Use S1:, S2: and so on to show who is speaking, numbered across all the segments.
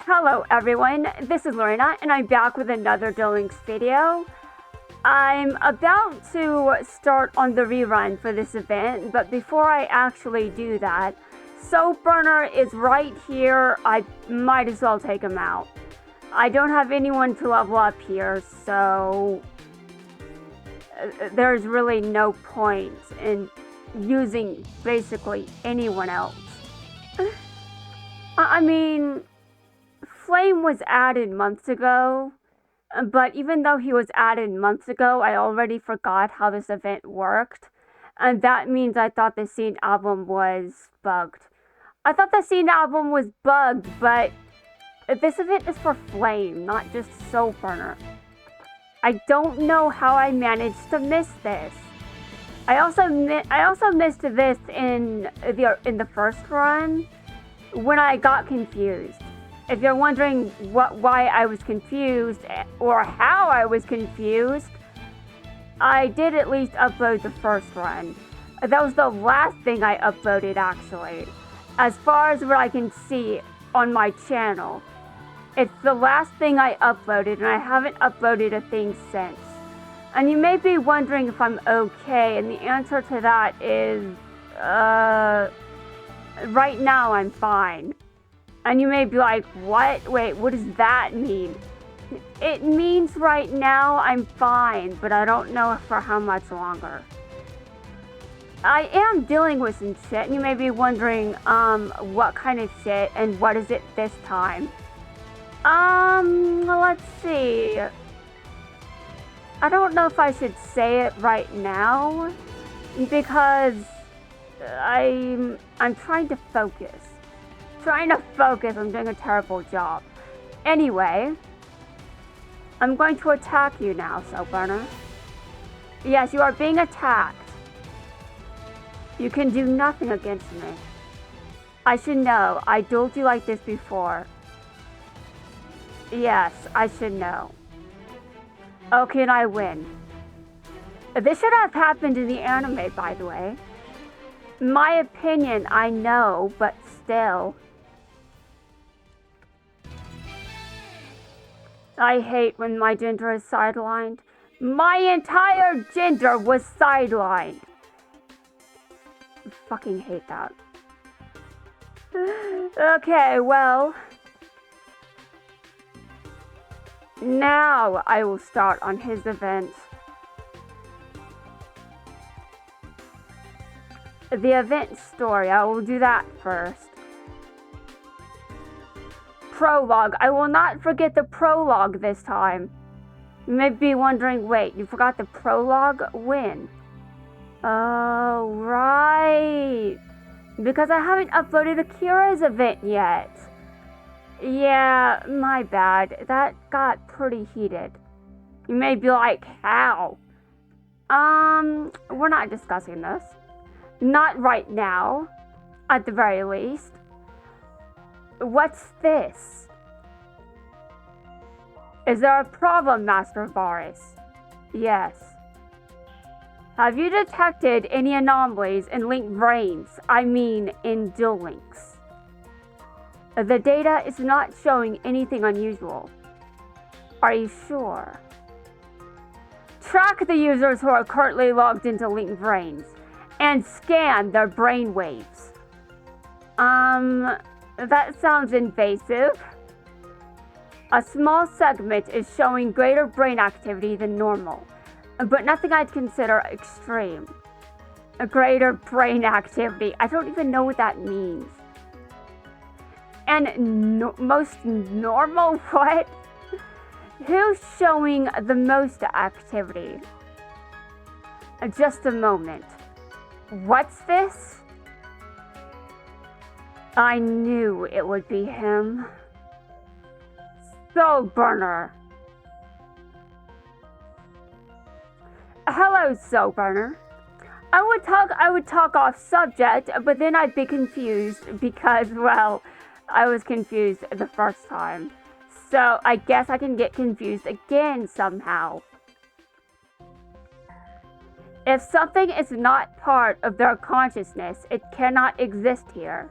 S1: Hello everyone, this is Lorena and I'm back with another Duel Links video. I'm about to start on the rerun for this event, but before I actually do that, Soap Burner is right here. I might as well take him out. I don't have anyone to level up here, so there's really no point in using basically anyone else. I mean, Flame was added months ago, but even though he was added months ago, I already forgot how this event worked, and that means I thought the scene album was bugged. I thought the scene album was bugged, but this event is for Flame, not just Soap Burner. I don't know how I managed to miss this. I also missed this in the first run when I got confused. If you're wondering why I was confused or how I was confused, I did at least upload the first run. That was the last thing I uploaded, actually. As far as what I can see on my channel. It's the last thing I uploaded, and I haven't uploaded a thing since. And you may be wondering if I'm okay, and the answer to that is, right now I'm fine. And you may be like, what? Wait, what does that mean? It means right now I'm fine, but I don't know for how much longer. I am dealing with some shit, and you may be wondering, what kind of shit, and what is it this time? Let's see. I don't know if I should say it right now, because I'm trying to focus. I'm doing a terrible job. Anyway, I'm going to attack you now, Soap Burner. Yes, you are being attacked. You can do nothing against me. I should know. I dueled you like this before. Yes, I should know. Oh, can I win? This should have happened in the anime, by the way. My opinion, I know, but still. I hate when my gender is sidelined. My entire gender was sidelined. I fucking hate that. Okay, well. Now I will start on his event. The event story, I will do that first. Prologue. I will not forget the prologue this time. You may be wondering, wait, you forgot the prologue? When? Oh, right. Because I haven't uploaded Akira's event yet. Yeah, my bad. That got pretty heated. You may be like, how? We're not discussing this. Not right now, at the very least. What's this? Is there a problem, Master Varus? Yes. Have you detected any anomalies in linked brains? I mean, in Duel Links. The data is not showing anything unusual. Are you sure? Track the users who are currently logged into linked brains and scan their brain waves. That sounds invasive. A small segment is showing greater brain activity than normal, but nothing I'd consider extreme. A greater brain activity. I don't even know what that means. And most normal? What? Who's showing the most activity? Just a moment. What's this? I knew it would be him. Soap Burner. Hello, Soap Burner. I would talk off subject, but then I'd be confused because, well, I was confused the first time. So I guess I can get confused again somehow. If something is not part of their consciousness, it cannot exist here.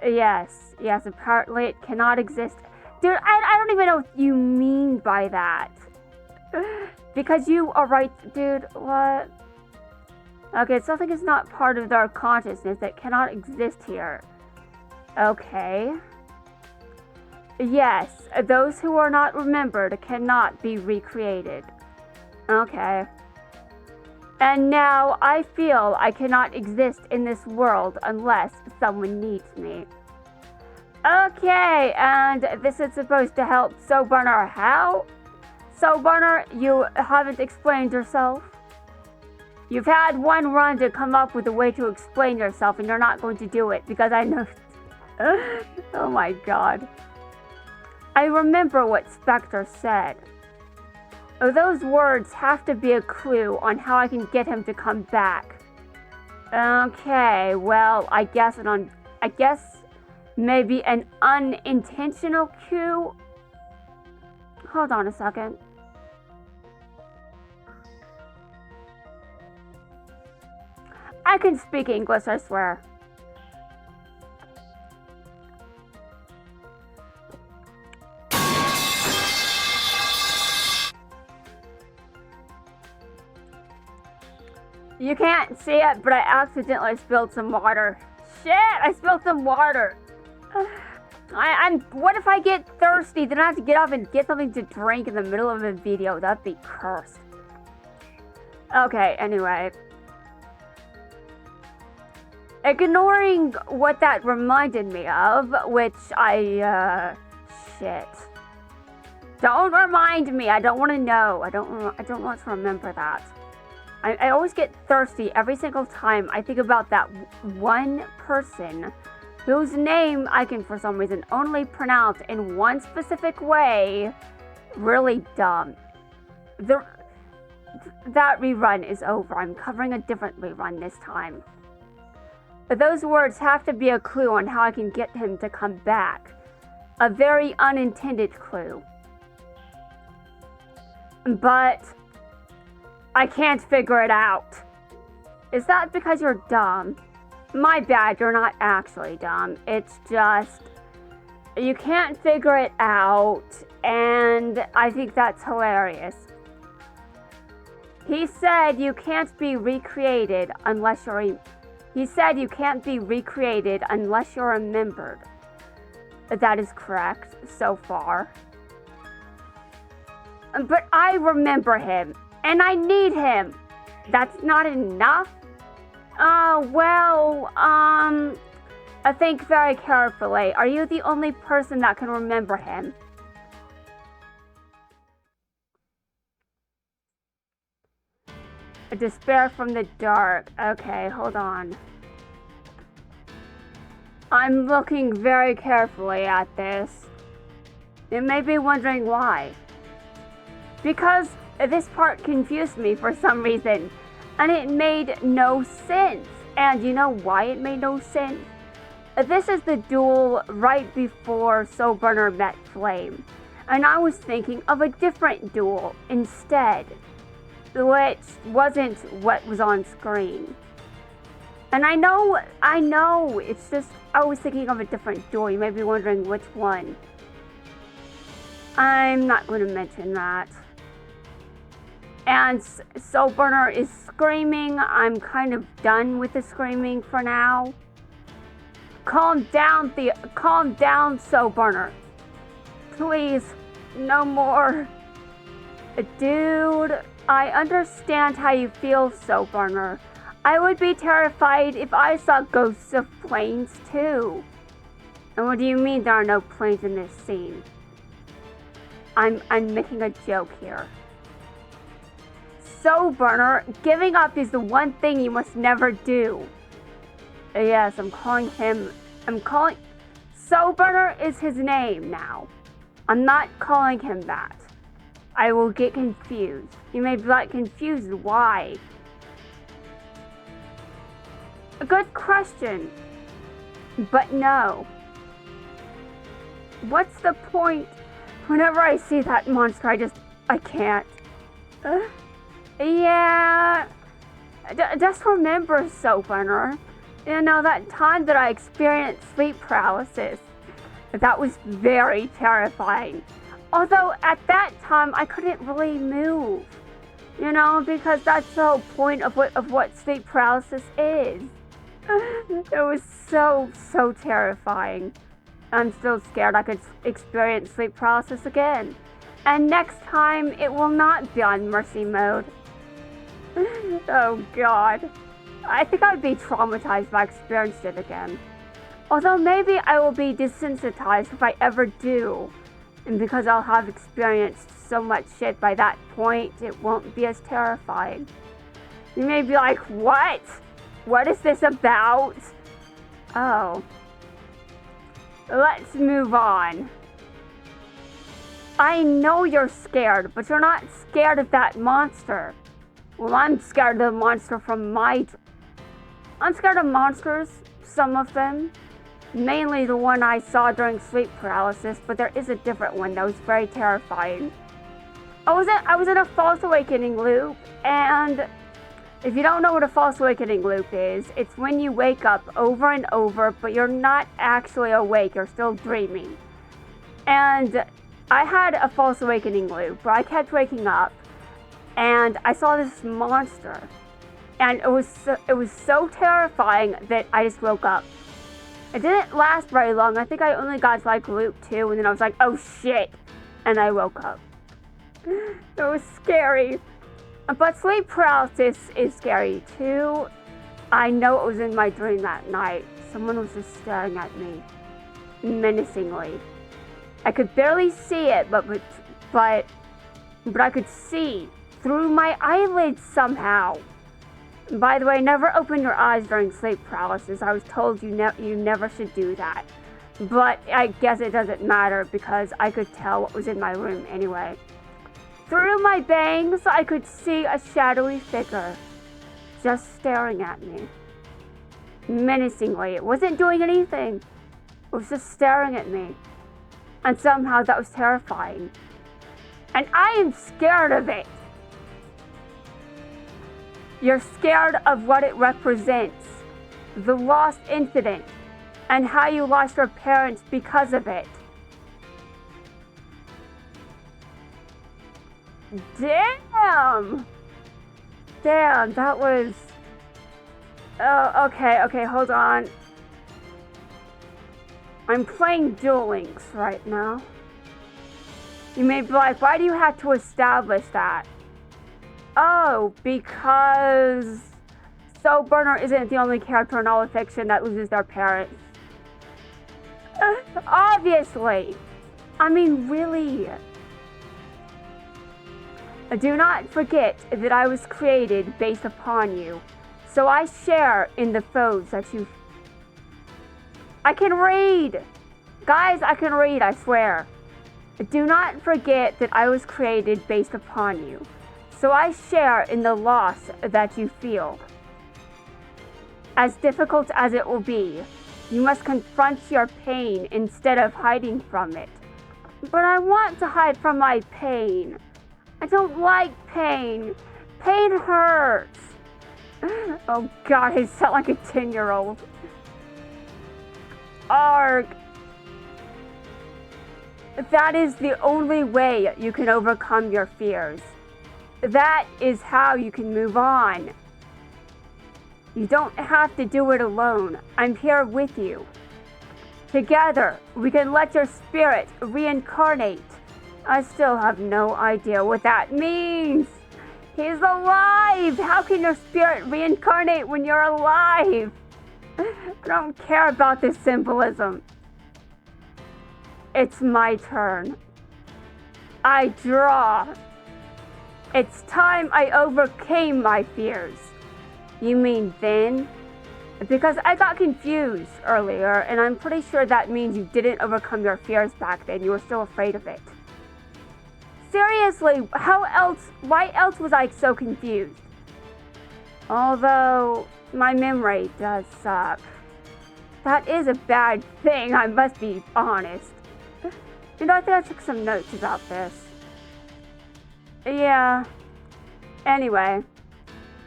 S1: Yes, yes, apparently it cannot exist. Dude, I don't even know what you mean by that. Because you are right, dude, what? Okay, something is not part of our consciousness that cannot exist here. Okay. Yes, those who are not remembered cannot be recreated. Okay. And now I feel I cannot exist in this world unless someone needs me. Okay, and this is supposed to help Soulburner how? Soulburner, you haven't explained yourself. You've had one run to come up with a way to explain yourself, and you're not going to do it because I know. Oh my god. I remember what Spectre said. Those words have to be a clue on how I can get him to come back. Okay, well, I guess maybe an unintentional cue. Hold on a second. I can speak English, I swear. You can't see it, but I accidentally spilled some water. Shit, I spilled some water. What if I get thirsty? Then I have to get up and get something to drink in the middle of a video. That'd be cursed. Okay, anyway. Ignoring what that reminded me of, which shit. Don't remind me. I don't want to know. I don't want to remember that. I always get thirsty every single time I think about that one person whose name I can, for some reason, only pronounce in one specific way. Really dumb. That rerun is over. I'm covering a different rerun this time. But those words have to be a clue on how I can get him to come back. A very unintended clue. But I can't figure it out. Is that because you're dumb? My bad, you're not actually dumb. It's just you can't figure it out, and I think that's hilarious. He said you can't be recreated unless you're remembered. That is correct so far. But I remember him, and I need him. That's not enough? Think very carefully. Are you the only person that can remember him? A despair from the dark. Okay, hold on. I'm looking very carefully at this. You may be wondering why. Because this part confused me for some reason, and it made no sense. And you know why it made no sense? This is the duel right before Soulburner met Flame, and I was thinking of a different duel instead, which wasn't what was on screen. And I know, it's just, I was thinking of a different duel. You may be wondering which one. I'm not going to mention that. And Soulburner is screaming. I'm kind of done with the screaming for now. Calm down, Soulburner. Please, no more. Dude, I understand how you feel, Soulburner. I would be terrified if I saw ghosts of planes too. And what do you mean there are no planes in this scene? I'm making a joke here. Soulburner, giving up is the one thing you must never do. Yes, Soulburner is his name now. I'm not calling him that. I will get confused. You may be like confused why. A good question. But no. What's the point? Whenever I see that monster, I can't. Yeah. Just remember, Soulburner. You know, that time that I experienced sleep paralysis, that was very terrifying. Although at that time I couldn't really move, you know, because that's the whole point of what sleep paralysis is. It was so terrifying. I'm still scared I could experience sleep paralysis again. And next time it will not be on mercy mode. Oh god. I think I would be traumatized if I experienced it again. Although maybe I will be desensitized if I ever do. And because I'll have experienced so much shit by that point, it won't be as terrifying. You may be like, what? What is this about? Oh. Let's move on. I know you're scared, but you're not scared of that monster. Well, I'm scared of the monster from I'm scared of monsters, some of them. Mainly the one I saw during sleep paralysis, but there is a different one that was very terrifying. I was in a false awakening loop, and if you don't know what a false awakening loop is, it's when you wake up over and over, but you're not actually awake, you're still dreaming. And I had a false awakening loop where I kept waking up, and I saw this monster. And it was so terrifying that I just woke up. It didn't last very long. I think I only got to like loop 2, and then I was like, oh shit, and I woke up. It was scary. But sleep paralysis is scary too. I know it was in my dream that night. Someone was just staring at me menacingly. I could barely see it, but I could see through my eyelids somehow. By the way, never open your eyes during sleep paralysis. I was told you never should do that. But I guess it doesn't matter because I could tell what was in my room anyway. Through my bangs, I could see a shadowy figure just staring at me. Menacingly. It wasn't doing anything. It was just staring at me. And somehow that was terrifying. And I am scared of it. You're scared of what it represents. The lost incident. And how you lost your parents because of it. Damn, that was... Oh, okay, hold on. I'm playing Duel Links right now. You may be like, why do you have to establish that? Oh, because Soul Burner isn't the only character in all of fiction that loses their parents. Obviously. I mean, really. Do not forget that I was created based upon you, so I share in the foes that you... I can read! Guys, I can read, I swear. Do not forget that I was created based upon you, so I share in the loss that you feel. As difficult as it will be, you must confront your pain instead of hiding from it. But I want to hide from my pain. I don't like pain. Pain hurts. Oh god, I sound like a 10-year-old. Arg. That is the only way you can overcome your fears. That is how you can move on. You don't have to do it alone. I'm here with you. Together, we can let your spirit reincarnate. I still have no idea what that means. He's alive! How can your spirit reincarnate when you're alive? I don't care about this symbolism. It's my turn. I draw. It's time I overcame my fears. You mean then? Because I got confused earlier, and I'm pretty sure that means you didn't overcome your fears back then. You were still afraid of it. Seriously, why else was I so confused? Although, my memory does suck. That is a bad thing, I must be honest. You know, I think I took some notes about this. Yeah. Anyway,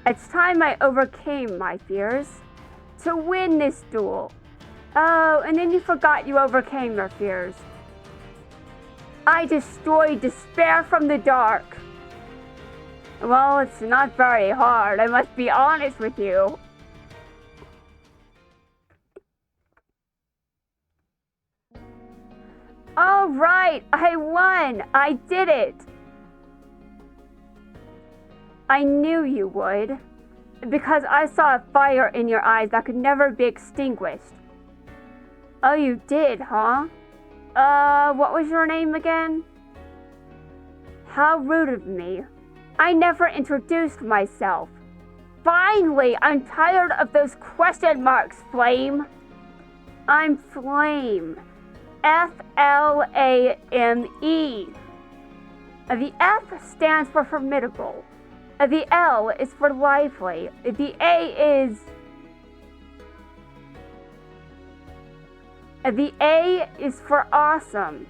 S1: it's time I overcame my fears. to win this duel. Oh, and then you forgot you overcame your fears. I destroyed despair from the dark. Well, it's not very hard, I must be honest with you. All right, I won. I did it. I knew you would, because I saw a fire in your eyes that could never be extinguished. Oh, you did, huh? What was your name again? How rude of me. I never introduced myself. Finally, I'm tired of those question marks, Flame. I'm Flame. F-L-A-M-E. The F stands for formidable. The L is for lively. The A is for awesome.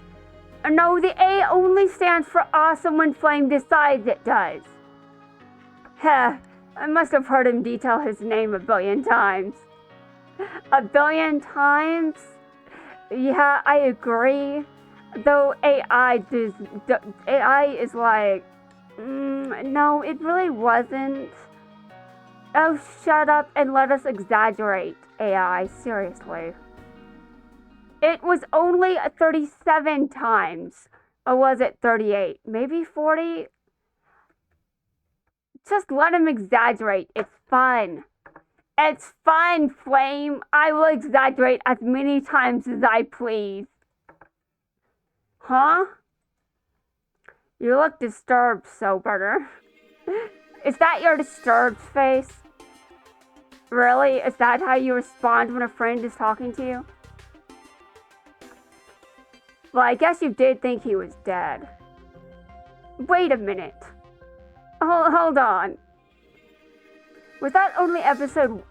S1: No, the A only stands for awesome when Flame decides it does. Heh, I must have heard him detail his name a billion times. A billion times? Yeah, I agree. Though AI is like, no, it really wasn't. Oh, shut up and let us exaggerate, AI, seriously. It was only 37 times. Or was it 38? Maybe 40? Just let him exaggerate. It's fun. It's fun, Flame. I will exaggerate as many times as I please. Huh? You look disturbed, Soberner. Is that your disturbed face? Really? Is that how you respond when a friend is talking to you? Well, I guess you did think he was dead. Wait a minute. Hold on. Was that only episode...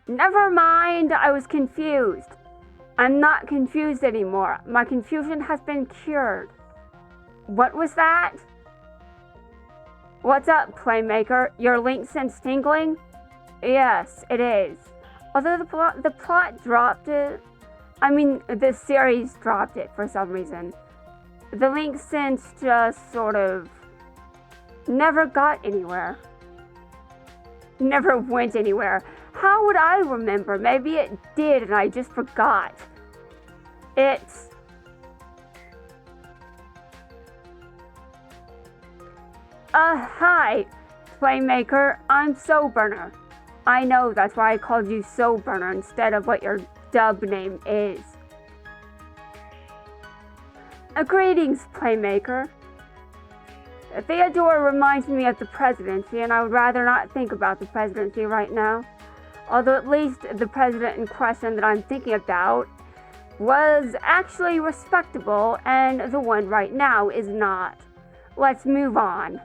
S1: Never mind, I was confused. I'm not confused anymore. My confusion has been cured. What was that? What's up, Playmaker? Your link sense tingling? Yes, it is. Although the plot dropped it. I mean, the series dropped it for some reason. The link sense just sort of never got anywhere. Never went anywhere. How would I remember? Maybe it did and I just forgot. It's... Hi, Playmaker. I'm Soberner. I know, that's why I called you Soberner instead of what your dub name is. Greetings, Playmaker. Theodore reminds me of the presidency, and I would rather not think about the presidency right now. Although at least the president in question that I'm thinking about was actually respectable, and the one right now is not. Let's move on.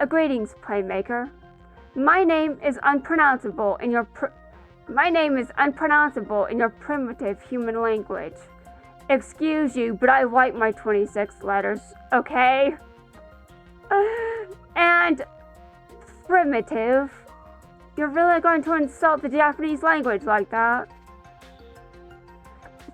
S1: Greetings, Playmaker. My name is unpronounceable in your primitive human language. Excuse you, but I like my 26 letters, okay? And primitive? You're really going to insult the Japanese language like that?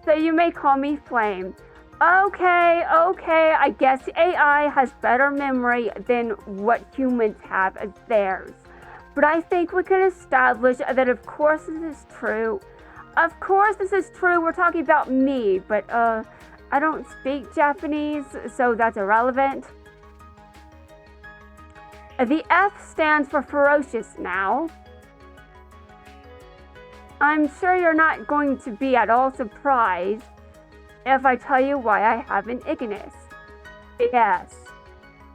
S1: So you may call me Flame. Okay, I guess AI has better memory than what humans have as theirs. But I think we can establish that of course this is true. Of course this is true, we're talking about me, but I don't speak Japanese, so that's irrelevant. The F stands for ferocious now. I'm sure you're not going to be at all surprised if I tell you why I have an Ignis.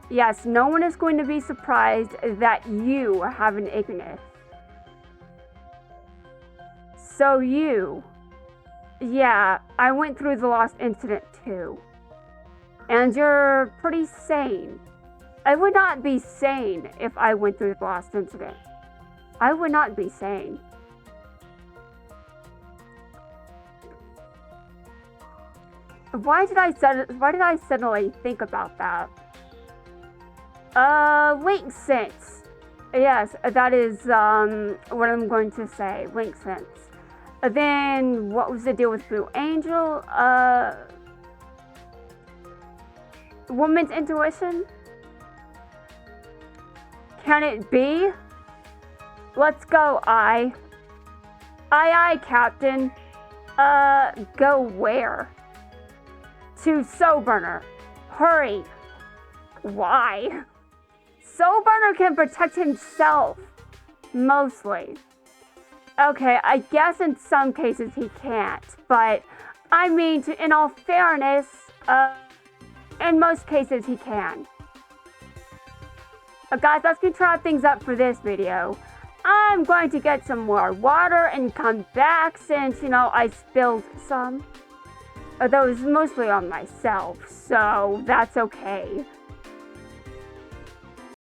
S1: Yes, no one is going to be surprised that you have an Ignis. So yeah, I went through the Lost Incident too. And you're pretty sane. I would not be sane if I went through the Lost Incident. I would not be sane. Why did I suddenly think about that? Link sense. Yes, that is what I'm going to say. Makes sense. Then what was the deal with Blue Angel? Woman's intuition? Can it be? Let's go, Aye, aye, Captain. Go where? To Soulburner. Hurry. Why? Soulburner can protect himself. Mostly. Okay, I guess in some cases he can't, but I mean, in all fairness, in most cases he can. Guys, let's keep trying things up for this video. I'm going to get some more water and come back since, I spilled some. Though it was mostly on myself, so that's okay.